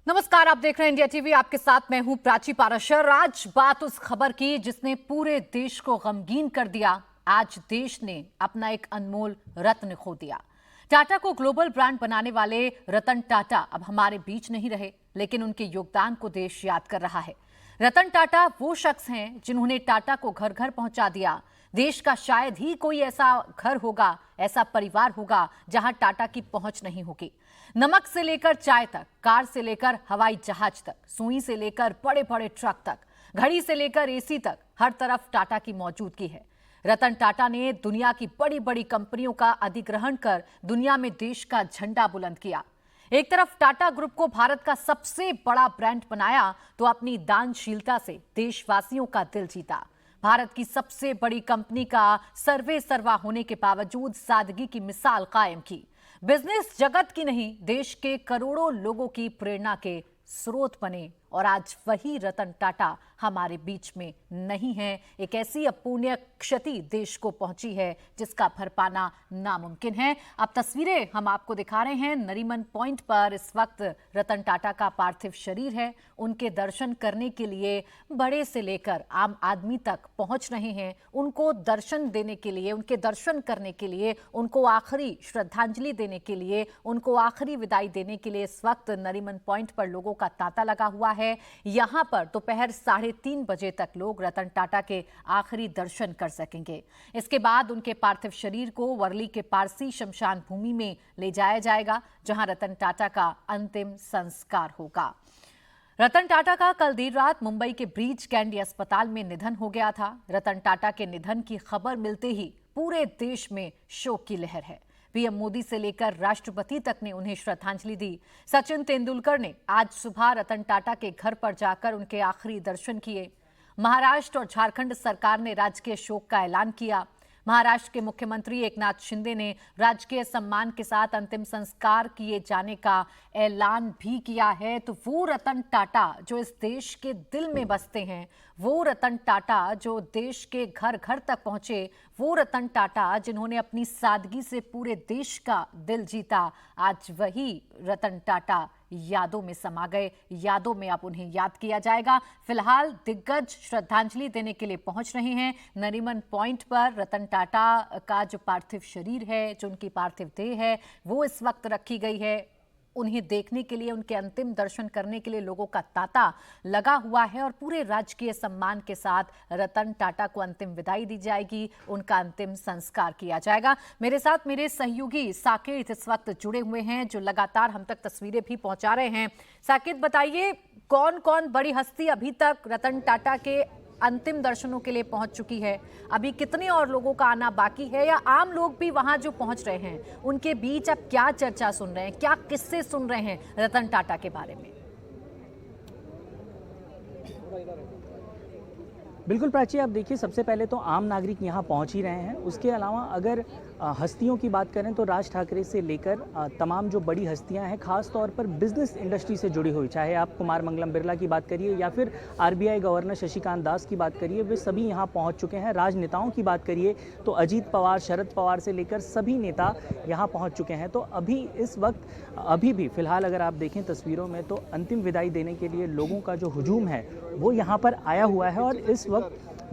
नमस्कार, आप देख रहे हैं इंडिया टीवी। आपके साथ मैं हूं प्राची पाराशर। आज बात उस खबर की जिसने पूरे देश को गमगीन कर दिया। आज देश ने अपना एक अनमोल रत्न खो दिया। टाटा को ग्लोबल ब्रांड बनाने वाले रतन टाटा अब हमारे बीच नहीं रहे, लेकिन उनके योगदान को देश याद कर रहा है। रतन टाटा वो शख्स हैं जिन्होंने टाटा को घर घर पहुंचा दिया। देश का शायद ही कोई ऐसा घर होगा, ऐसा परिवार होगा जहां टाटा की पहुंच नहीं होगी। नमक से लेकर चाय तक, कार से लेकर हवाई जहाज तक, सुई से लेकर बड़े बड़े ट्रक तक, घड़ी से लेकर एसी तक, हर तरफ टाटा की मौजूदगी है। रतन टाटा ने दुनिया की बड़ी बड़ी कंपनियों का अधिग्रहण कर दुनिया में देश का झंडा बुलंद किया। एक तरफ टाटा ग्रुप को भारत का सबसे बड़ा ब्रांड बनाया, तो अपनी दानशीलता से देशवासियों का दिल जीता। भारत की सबसे बड़ी कंपनी का सर्वे सर्वा होने के बावजूद सादगी की मिसाल कायम की। बिजनेस जगत की नहीं, देश के करोड़ों लोगों की प्रेरणा के स्रोत बने। और आज वही रतन टाटा हमारे बीच में नहीं है। एक ऐसी अपूर्णीय क्षति देश को पहुंची है जिसका भर पाना नामुमकिन है। अब तस्वीरें हम आपको दिखा रहे हैं। नरीमन पॉइंट पर इस वक्त रतन टाटा का पार्थिव शरीर है। उनके दर्शन करने के लिए बड़े से लेकर आम आदमी तक पहुंच रहे हैं। उनको दर्शन देने के लिए, उनके दर्शन करने के लिए, उनको आखिरी श्रद्धांजलि देने के लिए, उनको आखिरी विदाई देने के लिए इस वक्त नरीमन पॉइंट पर लोगों का तांता लगा हुआ है। यहां पर दोपहर 3:30 बजे तक लोग रतन टाटा के आखिरी दर्शन कर सकेंगे। इसके बाद उनके पार्थिव शरीर को वर्ली के पारसी शमशान भूमि में ले जाया जाएगा, जहां रतन टाटा का अंतिम संस्कार होगा। रतन टाटा का कल देर रात मुंबई के ब्रीच कैंडी अस्पताल में निधन हो गया था। रतन टाटा के निधन की खबर मिलते ही पूरे देश में शोक की लहर है। पीएम मोदी से लेकर राष्ट्रपति तक ने उन्हें श्रद्धांजलि दी। सचिन तेंदुलकर ने आज सुबह रतन टाटा के घर पर जाकर उनके आखिरी दर्शन किए। महाराष्ट्र और झारखंड सरकार ने राजकीय शोक का ऐलान किया। महाराष्ट्र के मुख्यमंत्री एकनाथ शिंदे ने राजकीय सम्मान के साथ अंतिम संस्कार किए जाने का ऐलान भी किया है। तो वो रतन टाटा जो इस देश के दिल में बसते हैं, वो रतन टाटा जो देश के घर घर तक पहुंचे, वो रतन टाटा जिन्होंने अपनी सादगी से पूरे देश का दिल जीता, आज वही रतन टाटा यादों में समा गए। यादों में अब उन्हें याद किया जाएगा। फिलहाल दिग्गज श्रद्धांजलि देने के लिए पहुंच रहे हैं। नरीमन पॉइंट पर रतन टाटा का जो पार्थिव शरीर है, जो उनकी पार्थिव देह है, वो इस वक्त रखी गई है। उन्हें देखने के लिए, उनके अंतिम दर्शन करने के लिए लोगों का तांता लगा हुआ है और पूरे राजकीय सम्मान के साथ रतन टाटा को अंतिम विदाई दी जाएगी, उनका अंतिम संस्कार किया जाएगा। मेरे साथ मेरे सहयोगी साकेत इस वक्त जुड़े हुए हैं, जो लगातार हम तक तस्वीरें भी पहुंचा रहे हैं। साकेत, बताइए कौन कौन बड़ी हस्ती अभी तक रतन टाटा के अंतिम दर्शनों के लिए पहुंच चुकी है? अभी कितने और लोगों का आना बाकी है, या आम लोग भी वहां जो पहुंच रहे हैं उनके बीच अब क्या चर्चा सुन रहे हैं, क्या किस्से सुन रहे हैं रतन टाटा के बारे में? बिल्कुल प्राची, आप देखिए, सबसे पहले तो आम नागरिक यहाँ पहुँच ही रहे हैं। उसके अलावा अगर हस्तियों की बात करें तो राज ठाकरे से लेकर तमाम जो बड़ी हस्तियां हैं, खास तौर पर बिजनेस इंडस्ट्री से जुड़ी हुई, चाहे आप कुमार मंगलम बिरला की बात करिए या फिर आरबीआई गवर्नर शशिकांत दास की बात करिए, वे सभी यहाँ पहुँच चुके हैं। राजनेताओं की बात करिए तो अजीत पवार, शरद पवार से लेकर सभी नेता यहाँ पहुँच चुके हैं। तो अभी इस वक्त अभी भी फिलहाल अगर आप देखें तस्वीरों में तो अंतिम विदाई देने के लिए लोगों का जो हुजूम है वो यहाँ पर आया हुआ है। और इस वक्त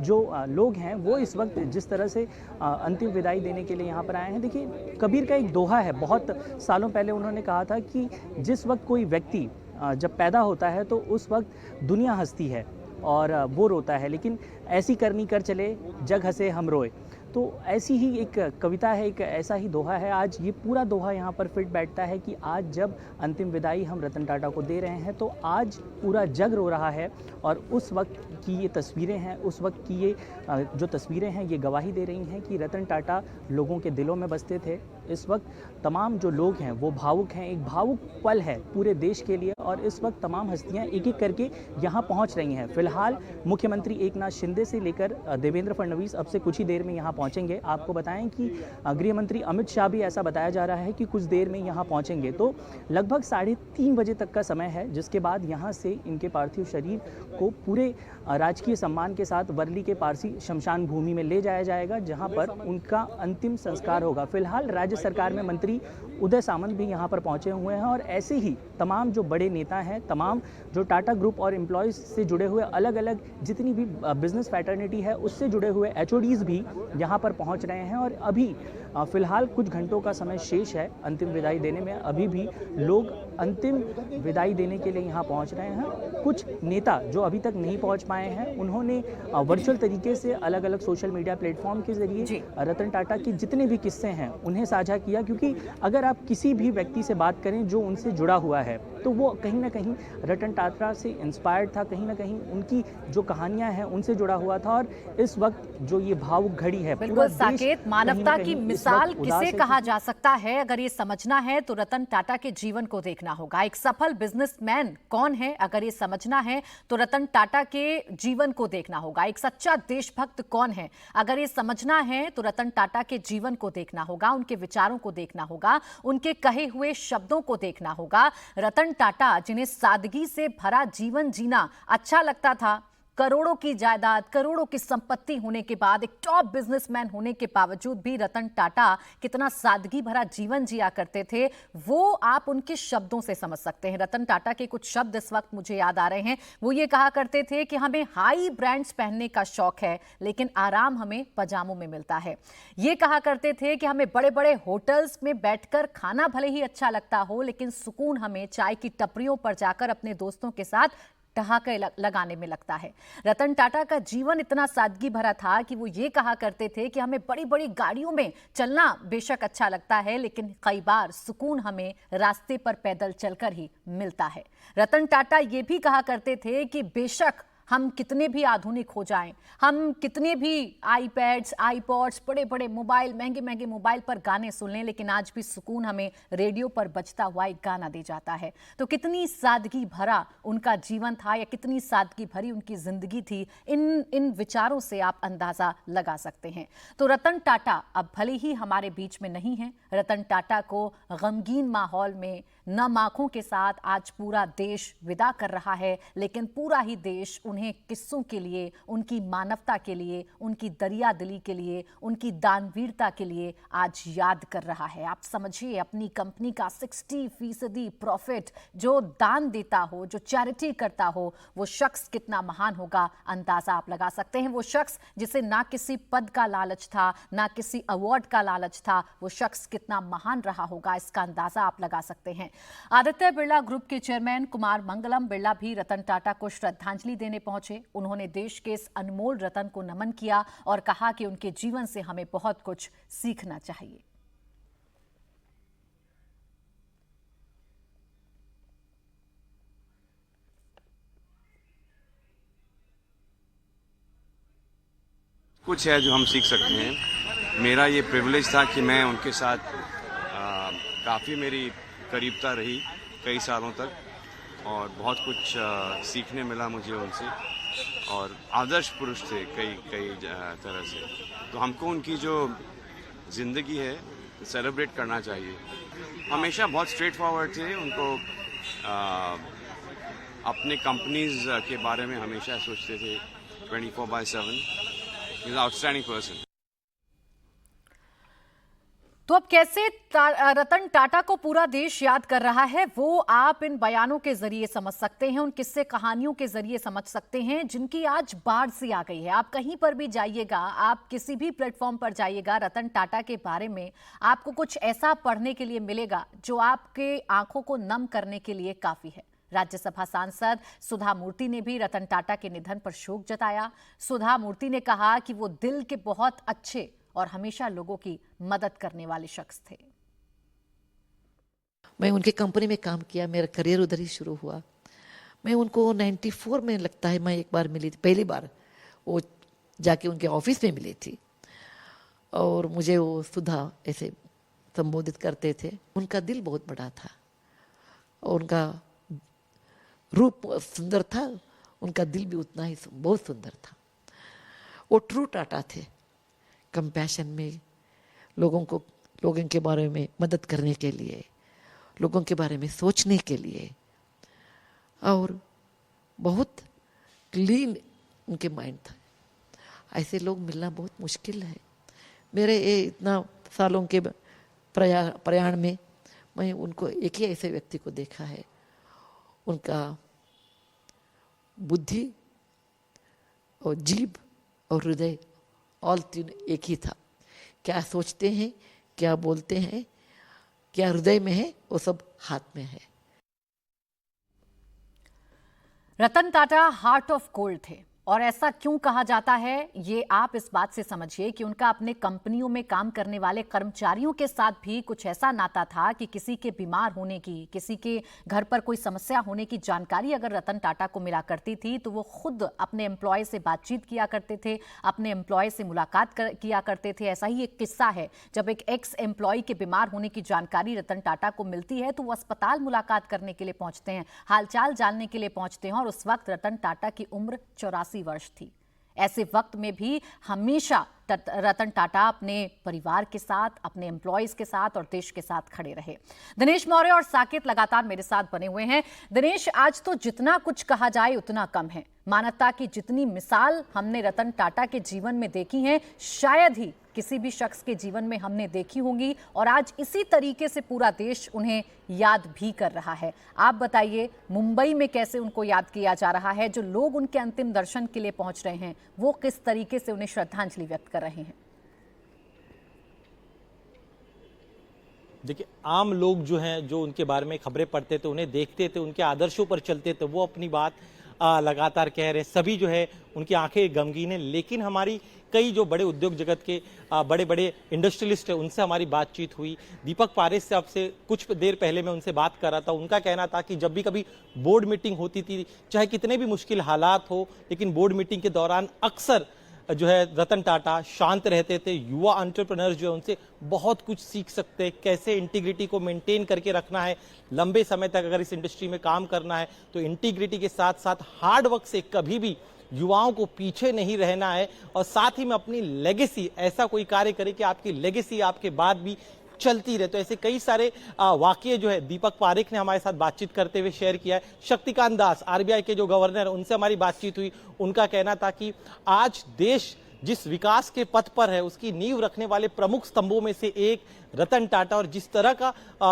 जो लोग हैं वो इस वक्त जिस तरह से अंतिम विदाई देने के लिए यहाँ पर आए हैं, देखिए कबीर का एक दोहा है, बहुत सालों पहले उन्होंने कहा था कि जिस वक्त कोई व्यक्ति जब पैदा होता है तो उस वक्त दुनिया हंसती है और वो रोता है, लेकिन ऐसी करनी कर चले जग हंसे हम रोए। तो ऐसी ही एक कविता है, एक ऐसा ही दोहा है। आज ये पूरा दोहा यहाँ पर फिट बैठता है कि आज जब अंतिम विदाई हम रतन टाटा को दे रहे हैं तो आज पूरा जग रो रहा है। और उस वक्त की ये तस्वीरें हैं, उस वक्त की ये जो तस्वीरें हैं, ये गवाही दे रही हैं कि रतन टाटा लोगों के दिलों में बसते थे। इस वक्त तमाम जो लोग हैं वो भावुक हैं, एक भावुक पल है पूरे देश के लिए। और इस वक्त तमाम हस्तियां एक एक करके यहाँ पहुँच रही हैं। फिलहाल मुख्यमंत्री एकनाथ शिंदे से लेकर देवेंद्र फडणवीस अब से कुछ ही देर में यहाँ पहुँचेंगे। आपको बताएं कि गृह मंत्री अमित शाह भी ऐसा बताया जा रहा है कि कुछ देर में यहाँ पहुँचेंगे। तो लगभग 3:30 बजे तक का समय है, जिसके बाद यहाँ से इनके पार्थिव शरीर को पूरे राजकीय सम्मान के साथ वर्ली के पारसी शमशान भूमि में ले जाया जाएगा, जहाँ पर उनका अंतिम संस्कार होगा। फिलहाल राज्य राज्य सरकार में मंत्री उदय सामंत भी यहाँ पर पहुँचे हुए हैं और ऐसे ही तमाम जो बड़े नेता हैं, तमाम जो टाटा ग्रुप और एम्प्लॉयज़ से जुड़े हुए अलग अलग जितनी भी बिजनेस फैटर्निटी है उससे जुड़े हुए HODs भी यहाँ पर पहुँच रहे हैं। और अभी फ़िलहाल कुछ घंटों का समय शेष है अंतिम विदाई देने में। अभी भी लोग अंतिम विदाई देने के लिए यहाँ पहुँच रहे हैं। कुछ नेता जो अभी तक नहीं पहुँच पाए हैं, उन्होंने वर्चुअल तरीके से अलग अलग सोशल मीडिया प्लेटफॉर्म के जरिए रतन टाटा के जितने भी किस्से हैं उन्हें साझा किया, क्योंकि अगर आप किसी भी व्यक्ति से बात करें जो उनसे जुड़ा हुआ है तो वो कहीं ना कहीं रतन टाटा से इंस्पायर्ड था, कहीं ना कहीं उनकी जो कहानियां हैं उनसे जुड़ा हुआ था। और इस वक्त जो ये भावुक घड़ी है, बिल्कुल साकेत, मानवता की मिसाल किसे कहा जा सकता है, अगर ये समझना है तो रतन टाटा के जीवन को देखना होगा। एक सफल बिजनेसमैन कौन है, अगर ये समझना है तो रतन टाटा के जीवन को देखना होगा। एक सच्चा देशभक्त कौन है, अगर ये समझना है तो रतन टाटा के जीवन को देखना होगा, उनके विचारों को देखना होगा, उनके कहे हुए शब्दों को देखना होगा। रतन टाटा जिन्हें सादगी से भरा जीवन जीना अच्छा लगता था, करोड़ों की जायदाद, करोड़ों की संपत्ति होने के बाद, एक टॉप बिजनेसमैन होने के बावजूद भी रतन टाटा कितना सादगी भरा जीवन जिया करते थे, वो आप उनके शब्दों से समझ सकते हैं। रतन टाटा के कुछ शब्द इस वक्त मुझे याद आ रहे हैं। वो ये कहा करते थे कि हमें हाई ब्रांड्स पहनने का शौक है लेकिन आराम हमें पजामों में मिलता है। ये कहा करते थे कि हमें बड़े बड़े होटल्स में बैठकर खाना भले ही अच्छा लगता हो लेकिन सुकून हमें चाय की टपरियों पर जाकर अपने दोस्तों के साथ ठहाके लगाने में लगता है। रतन टाटा का जीवन इतना सादगी भरा था कि वो ये कहा करते थे कि हमें बड़ी बड़ी गाड़ियों में चलना बेशक अच्छा लगता है लेकिन कई बार सुकून हमें रास्ते पर पैदल चलकर ही मिलता है। रतन टाटा ये भी कहा करते थे कि बेशक हम कितने भी आधुनिक हो जाएं, हम कितने भी आईपैड्स, आईपॉड्स, बड़े बड़े मोबाइल, महंगे महंगे मोबाइल पर गाने सुन लें, लेकिन आज भी सुकून हमें रेडियो पर बजता हुआ एक गाना दे जाता है। तो कितनी सादगी भरा उनका जीवन था या कितनी सादगी भरी उनकी जिंदगी थी, इन विचारों से आप अंदाजा लगा सकते हैं। तो रतन टाटा अब भले ही हमारे बीच में नहीं है, रतन टाटा को गमगीन माहौल में नम आंखों के साथ आज पूरा देश विदा कर रहा है, लेकिन पूरा ही देश उन्हें किस्सों के लिए, उनकी मानवता के लिए, उनकी दरिया दिली के लिए, उनकी दानवीरता के लिए आज याद कर रहा है। आप समझिए, अपनी कंपनी का 60% प्रॉफिट जो दान देता हो, जो चैरिटी करता हो, वो शख्स कितना महान होगा, अंदाजा आप लगा सकते हैं। वो शख्स जिसे ना किसी पद का लालच था, ना किसी अवार्ड का लालच था, वो शख्स कितना महान रहा होगा, इसका अंदाजा आप लगा सकते हैं। आदित्य बिरला ग्रुप के चेयरमैन कुमार मंगलम बिरला भी रतन टाटा को श्रद्धांजलि देने पहुंचे। उन्होंने देश के इस अनमोल रतन को नमन किया और कहा कि उनके जीवन से हमें बहुत कुछ सीखना चाहिए। कुछ है जो हम सीख सकते हैं। मेरा ये प्रिविलेज था कि मैं उनके साथ काफ़ी मेरी करीबता रही कई सालों तक और बहुत कुछ सीखने मिला मुझे उनसे, और आदर्श पुरुष थे कई तरह से। तो हमको उनकी जो ज़िंदगी है सेलिब्रेट करना चाहिए। हमेशा बहुत स्ट्रेट फॉरवर्ड थे। उनको अपने कंपनीज के बारे में हमेशा सोचते थे 24/7। He's an outstanding person. तो अब कैसे रतन टाटा को पूरा देश याद कर रहा है, वो आप इन बयानों के जरिए समझ सकते हैं, उन किस्से कहानियों के जरिए समझ सकते हैं जिनकी आज बाढ़ सी आ गई है। आप कहीं पर भी जाइएगा, आप किसी भी प्लेटफॉर्म पर जाइएगा, रतन टाटा के बारे में आपको कुछ ऐसा पढ़ने के लिए मिलेगा जो आपके आंखों को नम करने के लिए काफी है। राज्यसभा सांसद सुधा मूर्ति ने भी रतन टाटा के निधन पर शोक जताया। सुधा मूर्ति ने कहा कि वो दिल के बहुत अच्छे और हमेशा लोगों की मदद करने वाले शख्स थे। मैं उनके कंपनी में काम किया, मेरा करियर उधर ही शुरू हुआ। मैं उनको 94 में लगता है मैं एक बार मिली थी, पहली बार वो जाके उनके ऑफिस में मिली थी और मुझे वो सुधा ऐसे संबोधित करते थे। उनका दिल बहुत बड़ा था और उनका रूप सुंदर था, उनका दिल भी उतना ही बहुत सुंदर था। वो ट्रू टाटा थे, कंपैशन में लोगों के बारे में मदद करने के लिए, लोगों के बारे में सोचने के लिए, और बहुत क्लीन उनके माइंड था। ऐसे लोग मिलना बहुत मुश्किल है। मेरे ये इतना सालों के प्रयाण में मैं उनको एक ही ऐसे व्यक्ति को देखा है, उनका बुद्धि और जीभ और हृदय ऑल तीन एक ही था। क्या सोचते हैं, क्या बोलते हैं, क्या हृदय में है, वो सब हाथ में है। Ratan Tata heart of gold थे, और ऐसा क्यों कहा जाता है ये आप इस बात से समझिए कि उनका अपने कंपनियों में काम करने वाले कर्मचारियों के साथ भी कुछ ऐसा नाता था कि किसी के बीमार होने की, किसी के घर पर कोई समस्या होने की जानकारी अगर रतन टाटा को मिला करती थी तो वो खुद अपने एम्प्लॉय से बातचीत किया करते थे, अपने एम्प्लॉय से मुलाकात किया करते थे। ऐसा ही एक किस्सा है, जब एक एक्स एम्प्लॉय के बीमार होने की जानकारी रतन टाटा को मिलती है तो वो अस्पताल मुलाकात करने के लिए पहुंचते हैं, हालचाल जानने के लिए पहुंचते हैं, और उस वक्त रतन टाटा की उम्र 84 वर्ष थी। ऐसे वक्त में भी हमेशा रतन टाटा अपने परिवार के साथ, अपने एम्प्लॉयज के साथ और देश के साथ खड़े रहे। दिनेश मौर्य और साकेत लगातार मेरे साथ बने हुए हैं। दिनेश, आज तो जितना कुछ कहा जाए उतना कम है। मानवता की जितनी मिसाल हमने रतन टाटा के जीवन में देखी है, शायद ही किसी भी शख्स के जीवन में हमने देखी होंगी, और आज इसी तरीके से पूरा देश उन्हें याद भी कर रहा है। आप बताइए, मुंबई में कैसे उनको याद किया जा रहा है? जो लोग उनके अंतिम दर्शन के लिए पहुंच रहे हैं, वो किस तरीके से उन्हें श्रद्धांजलि व्यक्त कर रहे हैं? देखिए, आम लोग जो हैं, जो उनके बारे में खबरें पढ़ते थे, उन्हें देखते थे, उनके आदर्शों पर चलते थे, वो अपनी बात लगातार कह रहे हैं। सभी जो है उनकी आंखें गमगीन है। लेकिन हमारी कई जो बड़े उद्योग जगत के बड़े बड़े इंडस्ट्रियलिस्ट हैं, उनसे हमारी बातचीत हुई। दीपक पारेख से आपसे कुछ देर पहले मैं उनसे बात कर रहा था। उनका कहना था कि जब भी कभी बोर्ड मीटिंग होती थी, चाहे कितने भी मुश्किल हालात हो, लेकिन बोर्ड मीटिंग के दौरान अक्सर जो है रतन टाटा शांत रहते थे। युवा एंटरप्रेन्योर्स जो है उनसे बहुत कुछ सीख सकते हैं, कैसे इंटीग्रिटी को मेंटेन करके रखना है। लंबे समय तक अगर इस इंडस्ट्री में काम करना है तो इंटीग्रिटी के साथ साथ हार्ड वर्क से कभी भी युवाओं को पीछे नहीं रहना है, और साथ ही में अपनी लेगेसी, ऐसा कोई कार्य करे कि आपकी लेगेसी आपके बाद भी चलती रहे। तो ऐसे कई सारे वाकये जो है दीपक पारेख ने हमारे साथ बातचीत करते हुए शेयर किया है। शक्तिकांत दास, आरबीआई के जो गवर्नर, उनसे हमारी बातचीत हुई। उनका कहना था कि आज देश जिस विकास के पथ पर है उसकी नींव रखने वाले प्रमुख स्तंभों में से एक रतन टाटा, और जिस तरह का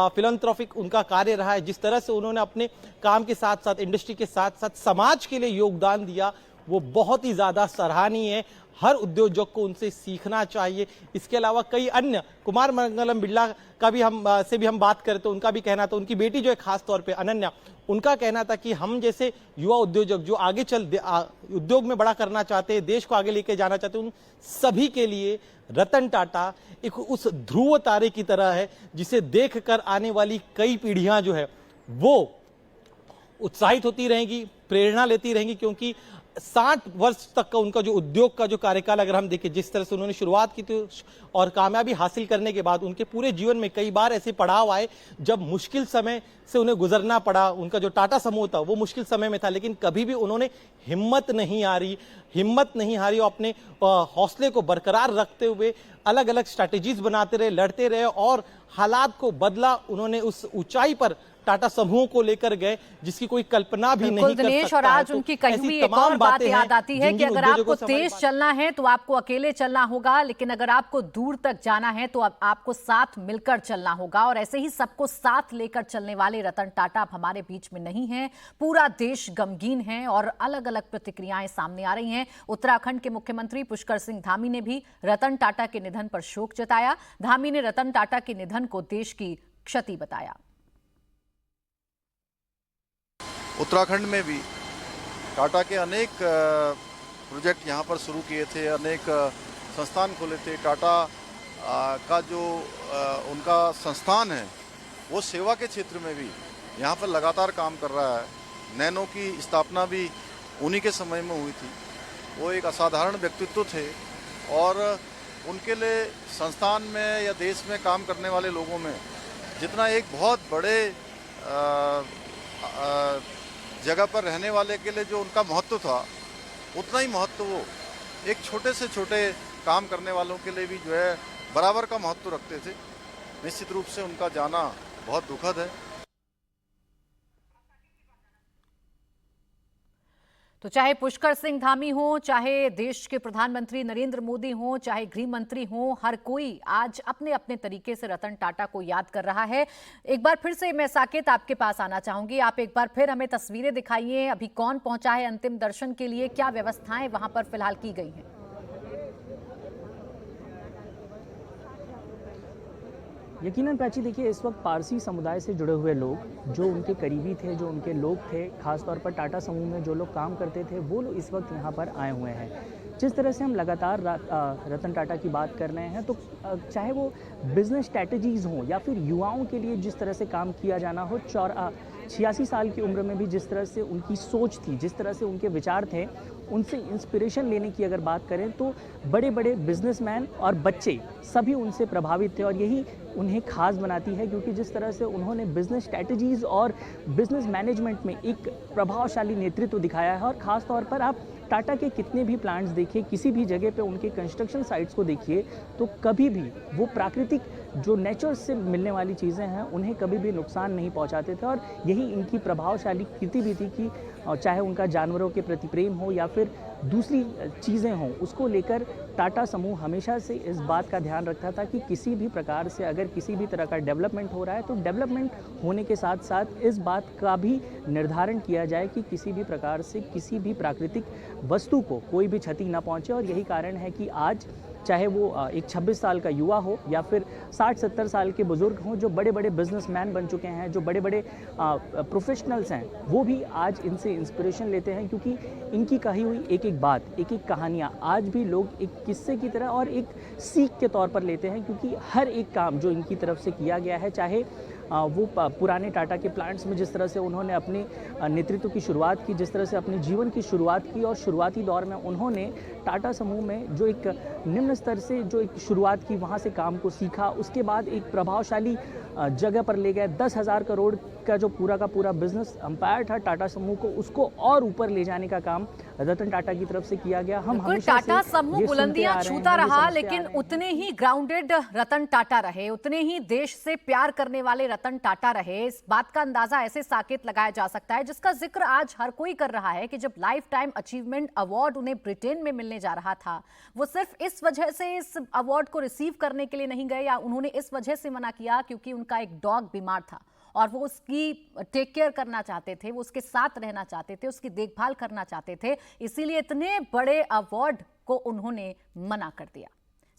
फिलैंथ्रोपिक उनका कार्य रहा है, जिस तरह से उन्होंने अपने काम के साथ साथ इंडस्ट्री के साथ साथ समाज के लिए योगदान दिया, वो बहुत ही ज्यादा सराहनीय है। हर उद्योजक को उनसे सीखना चाहिए। इसके अलावा कई अन्य, कुमार मंगलम बिरला का भी हम बात करें तो उनका भी कहना था, उनकी बेटी जो है खास तौर पे अनन्या, उनका कहना था कि हम जैसे युवा उद्योजक जो आगे चल उद्योग में बड़ा करना चाहते हैं, देश को आगे लेके जाना चाहते हैं, उन सभी के लिए रतन टाटा एक उस ध्रुव तारे की तरह है जिसे देखकर आने वाली कई पीढ़ियां जो है वो उत्साहित होती रहेंगी, प्रेरणा लेती रहेंगी। क्योंकि 60 वर्ष तक का उनका जो उद्योग का जो कार्यकाल अगर हम देखें, जिस तरह से उन्होंने शुरुआत की थी और कामयाबी हासिल करने के बाद उनके पूरे जीवन में कई बार ऐसे पड़ाव आए जब मुश्किल समय से उन्हें गुजरना पड़ा। उनका जो टाटा समूह था वो मुश्किल समय में था, लेकिन कभी भी उन्होंने हिम्मत नहीं हारी और अपने हौसले को बरकरार रखते हुए अलग अलग स्ट्रैटेजीज बनाते रहे, लड़ते रहे और हालात को बदला। उन्होंने उस ऊंचाई पर टाटा समूह को लेकर गए जिसकी कोई कल्पना भी नहीं कर सकता। और आज उनकी कही हुई एक और बात याद आती है कि अगर आपको तेज चलना है तो आपको अकेले चलना होगा, लेकिन अगर आपको दूर तक जाना है तो आपको साथ मिलकर चलना होगा। और ऐसे ही सबको साथ लेकर चलने वाले रतन टाटा अब हमारे बीच में नहीं है। पूरा देश गमगीन है और अलग अलग प्रतिक्रियाएं सामने आ रही हैं। उत्तराखंड के मुख्यमंत्री पुष्कर सिंह धामी ने भी रतन टाटा के निधन पर शोक जताया। धामी ने रतन टाटा के निधन को देश की क्षति बताया। उत्तराखंड में भी टाटा के अनेक प्रोजेक्ट यहाँ पर शुरू किए थे, अनेक संस्थान खोले थे। टाटा का जो उनका संस्थान है वो सेवा के क्षेत्र में भी यहाँ पर लगातार काम कर रहा है। नैनो की स्थापना भी उन्हीं के समय में हुई थी। वो एक असाधारण व्यक्तित्व थे और उनके लिए संस्थान में या देश में काम करने वाले लोगों में जितना एक बहुत बड़े जगह पर रहने वाले के लिए जो उनका महत्व था, उतना ही महत्व वो एक छोटे से छोटे काम करने वालों के लिए भी जो है बराबर का महत्व रखते थे। निश्चित रूप से उनका जाना बहुत दुखद है। तो चाहे पुष्कर सिंह धामी हो, चाहे देश के प्रधानमंत्री नरेंद्र मोदी हो, चाहे गृह मंत्री हो, हर कोई आज अपने अपने तरीके से रतन टाटा को याद कर रहा है। एक बार फिर से मैं साकेत आपके पास आना चाहूंगी। आप एक बार फिर हमें तस्वीरें दिखाइए। अभी कौन पहुंचा है अंतिम दर्शन के लिए, क्या व्यवस्थाएं वहां पर फिलहाल की गई हैं? यकीनन प्राची, देखिए इस वक्त पारसी समुदाय से जुड़े हुए लोग, जो उनके करीबी थे, जो उनके लोग थे, खासतौर पर टाटा समूह में जो लोग काम करते थे, वो लोग इस वक्त यहाँ पर आए हुए हैं। जिस तरह से हम लगातार रतन टाटा की बात कर रहे हैं, तो चाहे वो बिजनेस स्ट्रैटेजीज़ हों या फिर युवाओं के लिए जिस तरह से काम किया जाना हो, 86 साल की उम्र में भी जिस तरह से उनकी सोच थी, जिस तरह से उनके विचार थे, उनसे इंस्पिरेशन लेने की अगर बात करें तो बड़े बड़े बिजनेसमैन और बच्चे सभी उनसे प्रभावित थे। और यही उन्हें खास बनाती है, क्योंकि जिस तरह से उन्होंने बिजनेस स्ट्रैटेजीज़ और बिजनेस मैनेजमेंट में एक प्रभावशाली नेतृत्व दिखाया है। और ख़ास तौर पर आप टाटा के कितने भी प्लांट्स देखिए, किसी भी जगह पे उनके कंस्ट्रक्शन साइट्स को देखिए, तो कभी भी वो प्राकृतिक जो नेचर से मिलने वाली चीज़ें हैं उन्हें कभी भी नुकसान नहीं पहुंचाते थे। और यही इनकी प्रभावशाली कीर्ति भी थी कि चाहे उनका जानवरों के प्रति प्रेम हो या फिर दूसरी चीज़ें हों, उसको लेकर टाटा समूह हमेशा से इस बात का ध्यान रखता था कि किसी भी प्रकार से अगर किसी भी तरह का डेवलपमेंट हो रहा है तो डेवलपमेंट होने के साथ साथ इस बात का भी निर्धारण किया जाए कि किसी भी प्रकार से किसी भी प्राकृतिक वस्तु को कोई भी क्षति न पहुंचे। और यही कारण है कि आज चाहे वो एक 26 साल का युवा हो या फिर 60-70 साल के बुजुर्ग हों, जो बड़े बड़े बिजनेसमैन बन चुके हैं, जो बड़े बड़े प्रोफेशनल्स हैं, वो भी आज इनसे इंस्पिरेशन लेते हैं, क्योंकि इनकी कही हुई एक एक बात, एक एक कहानियाँ आज भी लोग एक किस्से की तरह और एक सीख के तौर पर लेते हैं। क्योंकि हर एक काम जो इनकी तरफ से किया गया है, चाहे वो पुराने टाटा के प्लांट्स में जिस तरह से उन्होंने अपने नेतृत्व की शुरुआत की, जिस तरह से अपने जीवन की शुरुआत की, और शुरुआती दौर में उन्होंने टाटा समूह में जो एक निम्न स्तर से जो एक शुरुआत की, वहाँ से काम को सीखा, उसके बाद एक प्रभावशाली जगह पर ले गए। 10,000 करोड़ का जो पूरा का पूरा बिजनेस एम्पायर था टाटा समूह को, उसको और ऊपर ले जाने का काम रतन टाटा की तरफ से किया गया। हम हमेशा टाटा समूह बुलंदियां छूता रहा, लेकिन उतने ही ग्राउंडेड रतन टाटा रहे, उतने ही देश से प्यार करने वाले रतन टाटा रहे। इस बात का अंदाजा ऐसे साकेत लगाया जा सकता है, जिसका जिक्र आज हर कोई कर रहा है, कि जब लाइफ टाइम अचीवमेंट अवार्ड उन्हें ब्रिटेन में मिलने जा रहा था, वो सिर्फ इस वजह से इस अवार्ड को रिसीव करने के लिए नहीं गए, या उन्होंने इस वजह से मना किया क्योंकि उनका एक डॉग बीमार था और वो उसकी टेक केयर करना चाहते थे, वो उसके साथ रहना चाहते थे, उसकी देखभाल करना चाहते थे, इसीलिए इतने बड़े अवार्ड को उन्होंने मना कर दिया।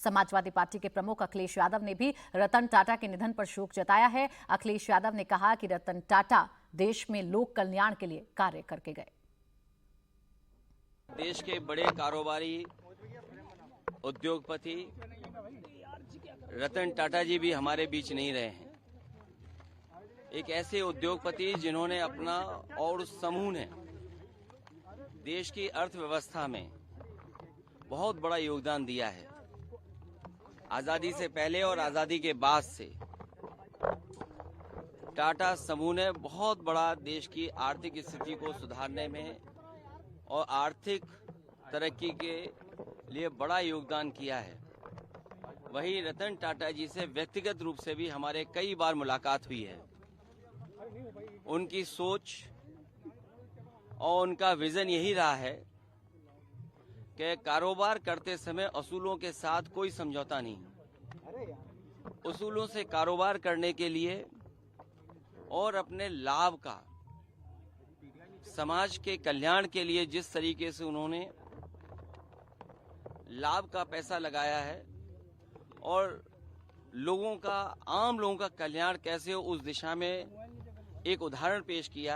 समाजवादी पार्टी के प्रमुख अखिलेश यादव ने भी रतन टाटा के निधन पर शोक जताया है। अखिलेश यादव ने कहा कि रतन टाटा देश में लोक कल्याण के लिए कार्य करके गए। देश के बड़े कारोबारी उद्योगपति रतन टाटा जी भी हमारे बीच नहीं रहे हैं। एक ऐसे उद्योगपति जिन्होंने अपना और उस समूह ने देश की अर्थव्यवस्था में बहुत बड़ा योगदान दिया है। आजादी से पहले और आजादी के बाद से टाटा समूह ने बहुत बड़ा देश की आर्थिक स्थिति को सुधारने में और आर्थिक तरक्की के लिए बड़ा योगदान किया है। वहीं रतन टाटा जी से व्यक्तिगत रूप से भी हमारे कई बार मुलाकात हुई है। उनकी सोच और उनका विजन यही रहा है कि कारोबार करते समय असूलों के साथ कोई समझौता नहीं। उसूलों से कारोबार करने के लिए और अपने लाभ का समाज के कल्याण के लिए जिस तरीके से उन्होंने लाभ का पैसा लगाया है और लोगों का, आम लोगों का कल्याण कैसे हो, उस दिशा में एक उदाहरण पेश किया।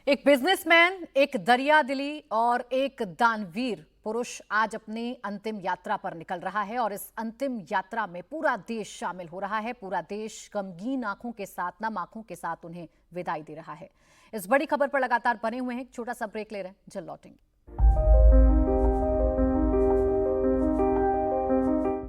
एक बिजनेसमैन, एक दरियादिली और एक दानवीर पुरुष आज अपनी अंतिम यात्रा पर निकल रहा है, और इस अंतिम यात्रा में पूरा देश शामिल हो रहा है। पूरा देश गमगीन आंखों के साथ, नम आंखों के साथ उन्हें विदाई दे रहा है। इस बड़ी खबर पर लगातार बने हुए हैं। एक छोटा सा ब्रेक ले रहे हैं, जल्द लौटेंगे।